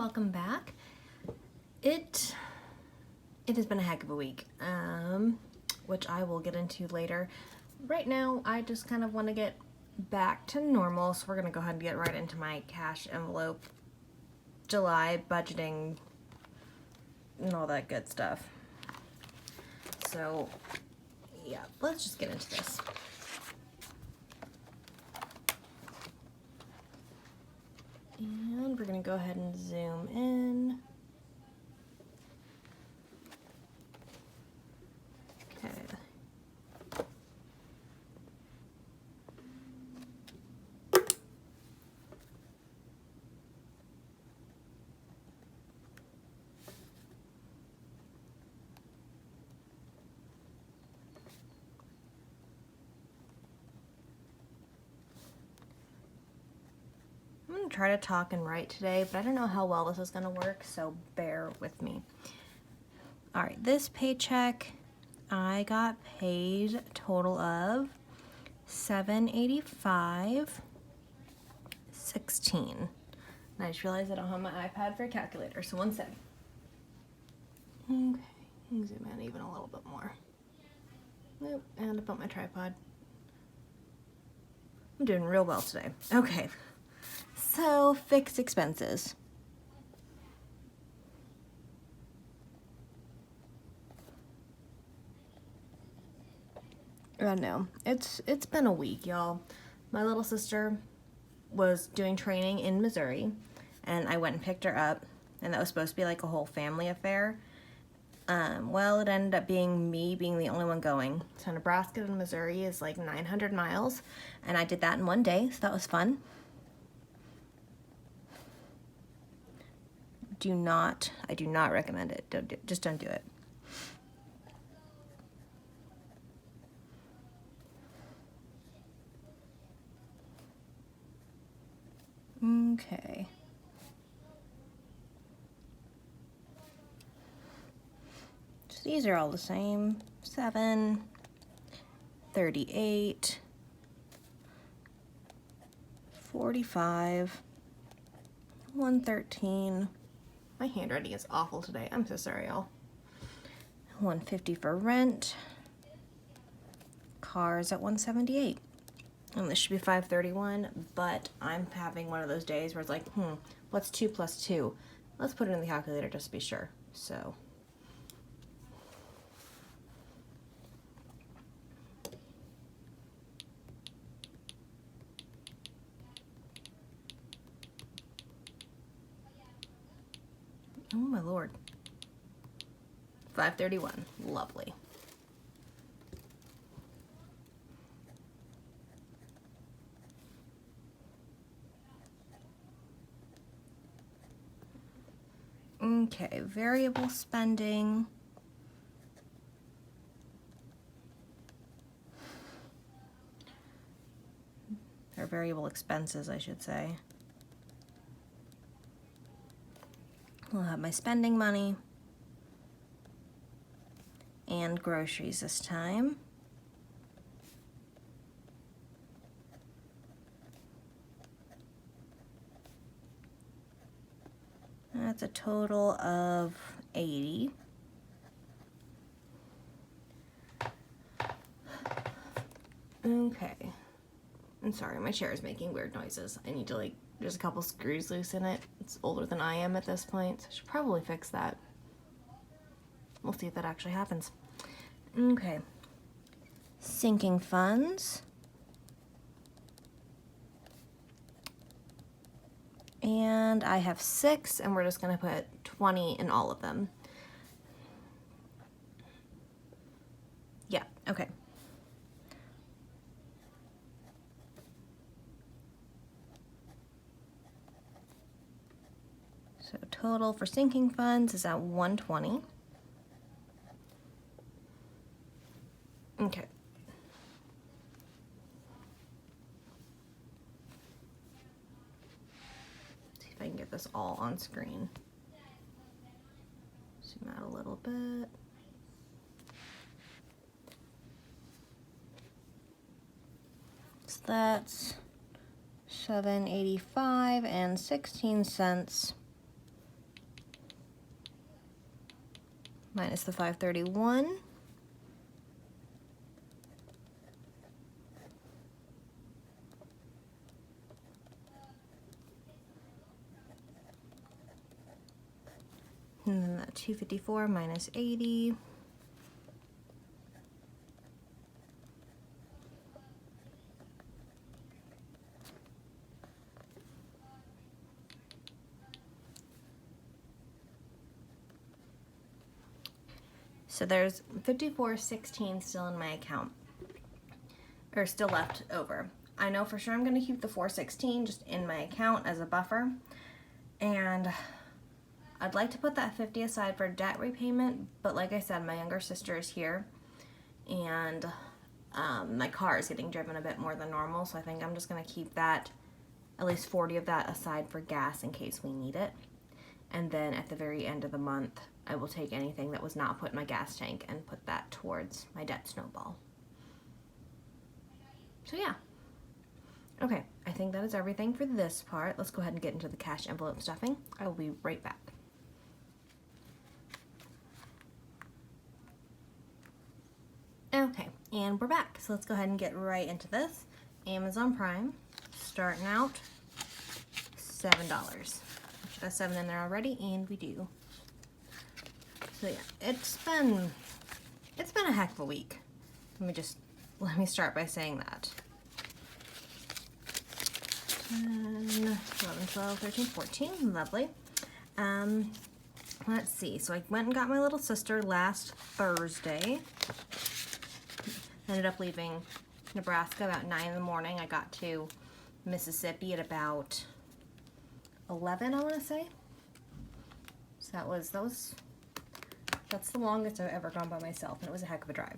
welcome back. It has been a heck of a week, which I will get into later. Right now, I just kind of want to get back to normal, so we're going to go ahead and get right into my cash envelope, July budgeting, and all that good stuff. So, yeah, let's just get into this. And we're going to go ahead and zoom in. Okay. I'm going to try to talk and write today, but I don't know how well this is going to work, so bear with me. All right, this paycheck, I got paid a total of $785.16. And I just realized I don't have my iPad for a calculator, so 1 second. Okay, zoom in even a little bit more. Nope, and up on my tripod. I'm doing real well today. Okay. So, fixed expenses. I know. It's been a week, y'all. My little sister was doing training in Missouri, and I went and picked her up, and that was supposed to be like a whole family affair. Well, it ended up being me being the only one going. So Nebraska to Missouri is like 900 miles, and I did that in 1 day, so that was fun. I do not recommend it. Just don't do it. Okay. So these are all the same. 7, 38, 45, 113. My handwriting is awful today. I'm so sorry, y'all. 150 for rent. Cars at 178. And this should be 531, but I'm having one of those days where it's like, what's 2 plus 2? Let's put it in the calculator just to be sure. So. Oh my lord. 531. Lovely. Okay, variable spending. Or variable expenses, I should say. I'll have my spending money and groceries this time. That's a total of 80. Okay. I'm sorry, my chair is making weird noises. I need to there's a couple screws loose in it. It's older than I am at this point, so I should probably fix that. We'll see if that actually happens. Okay. Sinking funds. And I have 6, and we're just going to put 20 in all of them. Yeah, okay. So total for sinking funds is at 120. Okay. See if I can get this all on screen. Zoom out a little bit. So that's $7.85 and 16 cents minus the 531. And then that 254 minus 80. So there's 54.16 still in my account, or still left over. I know for sure I'm going to keep the 416 just in my account as a buffer, and I'd like to put that 50 aside for debt repayment, but like I said, my younger sister is here, and my car is getting driven a bit more than normal, so I think I'm just going to keep that, at least 40 of that aside for gas in case we need it. And then at the very end of the month, I will take anything that was not put in my gas tank and put that towards my debt snowball. So yeah. Okay, I think that is everything for this part. Let's go ahead and get into the cash envelope stuffing. I will be right back. Okay, and we're back. So let's go ahead and get right into this. Amazon Prime, starting out $7. Should have 7 in there already, and we do. So yeah, it's been a heck of a week. Let me start by saying that. 10, 11, 12, 13, 14, lovely. Let's see, so I went and got my little sister last Thursday. Ended up leaving Nebraska about 9 in the morning. I got to Mississippi at about 11, I want to say. So that's the longest I've ever gone by myself, and it was a heck of a drive.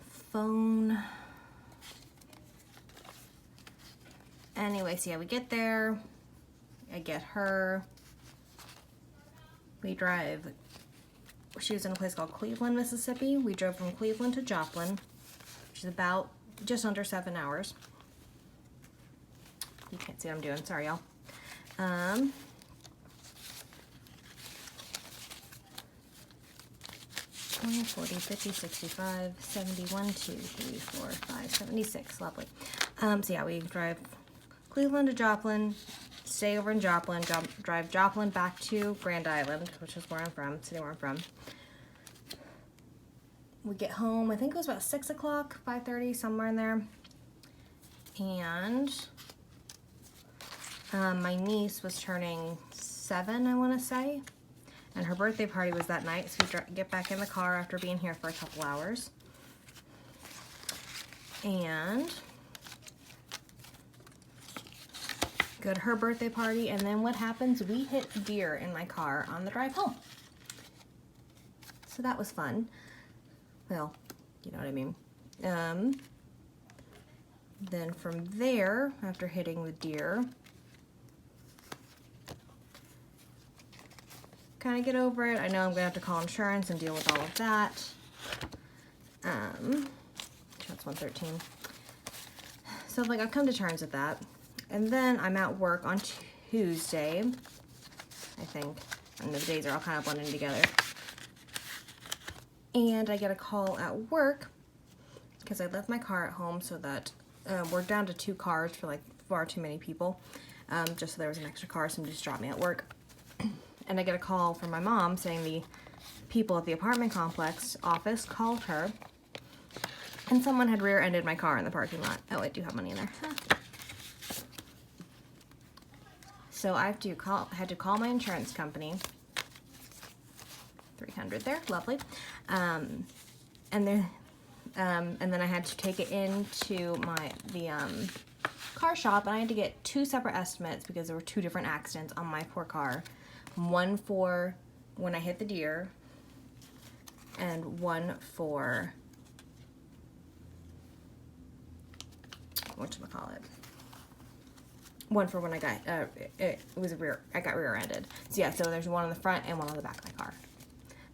Phone. Anyway, so yeah, we get there. I get her. We drive. She was in a place called Cleveland, Mississippi. We drove from Cleveland to Joplin, which is about just under 7 hours. You can't see what I'm doing, sorry y'all. 20, 40, 50, 65, 71, 2, 3, 4, 5, 76, lovely. So yeah, we drive Cleveland to Joplin, stay over in Joplin, drive Joplin back to Grand Island, which is where I'm from, city where I'm from. We get home, I think it was about 6 o'clock, 5:30, somewhere in there. And my niece was turning 7, I want to say, and her birthday party was that night, so we get back in the car after being here for a couple hours. And go to her birthday party, and then what happens? We hit deer in my car on the drive home. So that was fun. Well, you know what I mean. Then from there, after hitting the deer, kind of get over it. I know I'm gonna have to call insurance and deal with all of that. That's 113. So like I've come to terms with that. And then I'm at work on Tuesday, I think. And the days are all kind of blending together. And I get a call at work because I left my car at home, so that we're down to 2 cars for like far too many people. Just so there was an extra car, somebody just dropped me at work. And I get a call from my mom saying the people at the apartment complex office called her, and someone had rear-ended my car in the parking lot. Oh, I do have money in there. Huh. So I had to call my insurance company. 300 there, lovely. And then I had to take it into the car shop, and I had to get 2 separate estimates because there were 2 different accidents on my poor car. One for when I hit the deer, and one for whatchamacallit. One for when I got I got rear-ended. So yeah, so there's one on the front and one on the back of my car.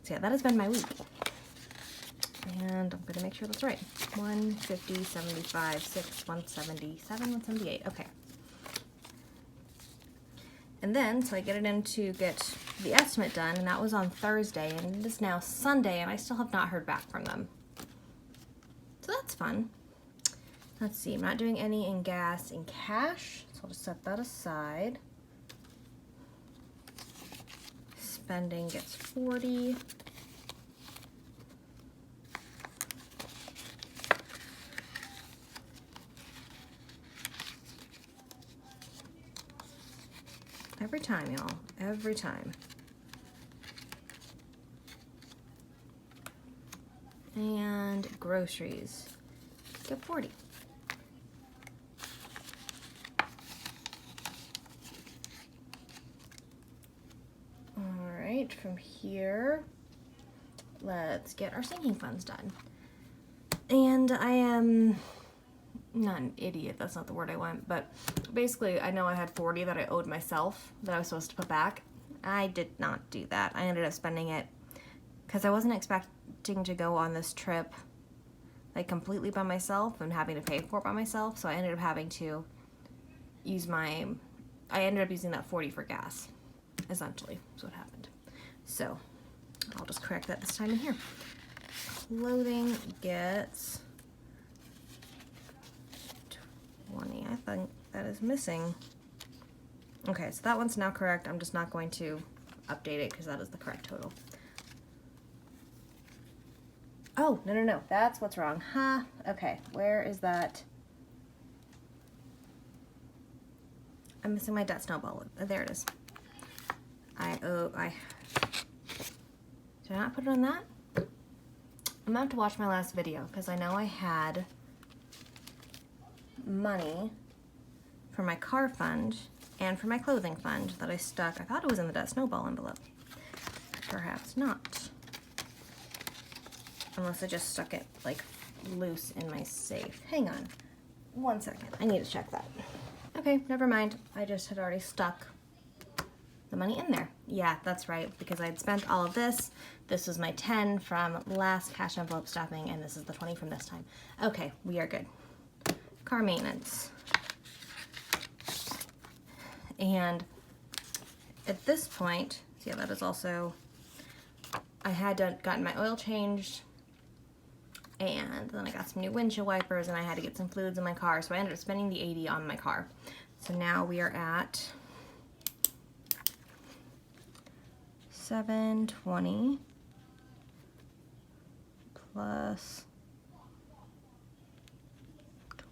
So yeah, that has been my week. And I'm gonna make sure that's right. 150, 75, 6, 177, 178. Okay. And then, so I get it in to get the estimate done, and that was on Thursday, and it is now Sunday, and I still have not heard back from them. So that's fun. Let's see, I'm not doing any in gas and cash, so I'll just set that aside. Spending gets 40. Every time, y'all. Every time. And groceries. Get 40. Alright, from here, let's get our sinking funds done. And I am not an idiot, that's not the word I want, but basically I know I had 40 that I owed myself that I was supposed to put back. I did not do that. I ended up spending it because I wasn't expecting to go on this trip like completely by myself and having to pay for it by myself, so I ended up having to use I ended up using that 40 for gas, essentially, is what happened. So I'll just correct that this time in here. Clothing gets 20. I think that is missing. Okay, so that one's now correct. I'm just not going to update it because that is the correct total. Oh, no. That's what's wrong. Huh. Okay, where is that? I'm missing my debt snowball. There it is. Did I not put it on that? I'm gonna have to watch my last video because I know I had money for my car fund and for my clothing fund that I stuck. I thought it was in the debt snowball envelope. Perhaps not. Unless I just stuck it like loose in my safe. Hang on 1 second. I need to check that. Okay, never mind. I just had already stuck the money in there. Yeah, that's right, because I had spent all of this. This was my 10 from last cash envelope stuffing, and this is the 20 from this time. Okay, we are good. Car maintenance. And at this point, yeah, that is also, I had gotten my oil changed, and then I got some new windshield wipers, and I had to get some fluids in my car, so I ended up spending the 80 on my car. So now we are at $720 plus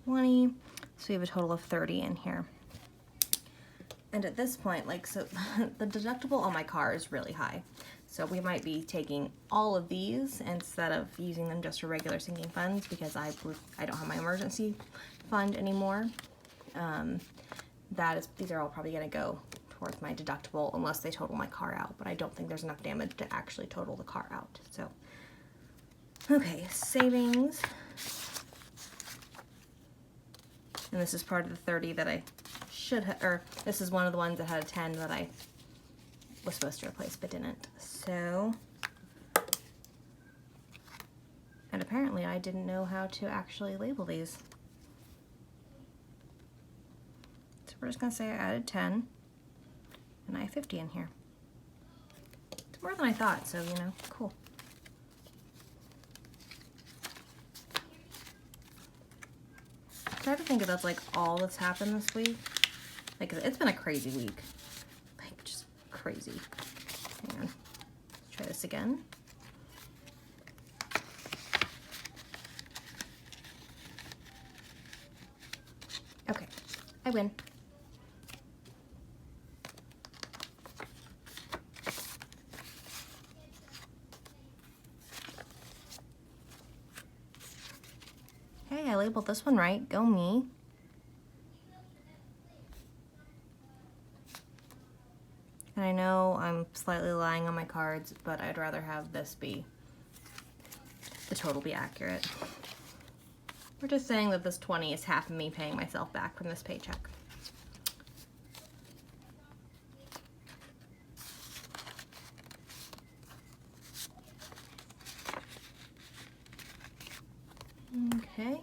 20, so we have a total of 30 in here. And at this point, like, so the deductible on my car is really high. So we might be taking all of these instead of using them just for regular sinking funds because I don't have my emergency fund anymore. These are all probably gonna go towards my deductible unless they total my car out, but I don't think there's enough damage to actually total the car out. So, okay, savings. And this is part of the 30 that I should have, or this is one of the ones that had a 10 that I was supposed to replace but didn't. So, and apparently I didn't know how to actually label these. So we're just gonna say I added 10 and I have 50 in here. It's more than I thought, so you know, cool. I try to think if that's like all that's happened this week. Like, it's been a crazy week. Like, just crazy. Hang on. Let's try this again. Okay, I win. Hey, I labeled this one right. Go me. And I know I'm slightly lying on my cards, but I'd rather have this be, the total be accurate. We're just saying that this 20 is half of me paying myself back from this paycheck. Okay.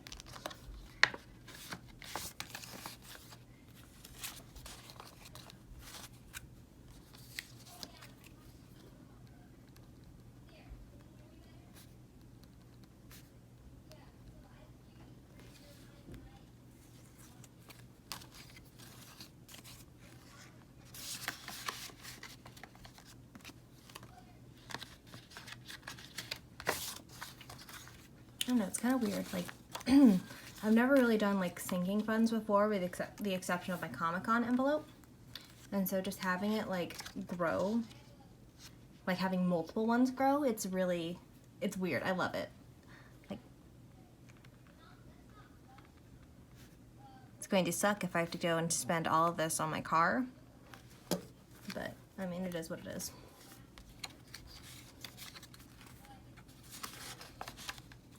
don't know, it's kind of weird. Like, I've never really done like sinking funds before, with the exception of my Comic-Con envelope. And so just having it like grow, like having multiple ones grow, it's weird. I love it. Like, it's going to suck if I have to go and spend all of this on my car. But, I mean, it is what it is.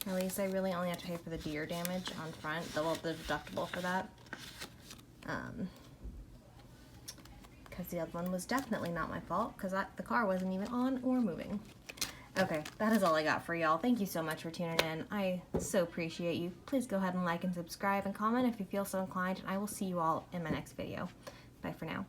At least I really only have to pay for the deer damage on front, the deductible for that. Because the other one was definitely not my fault, because the car wasn't even on or moving. Okay, that is all I got for y'all. Thank you so much for tuning in. I so appreciate you. Please go ahead and like and subscribe and comment if you feel so inclined, and I will see you all in my next video. Bye for now.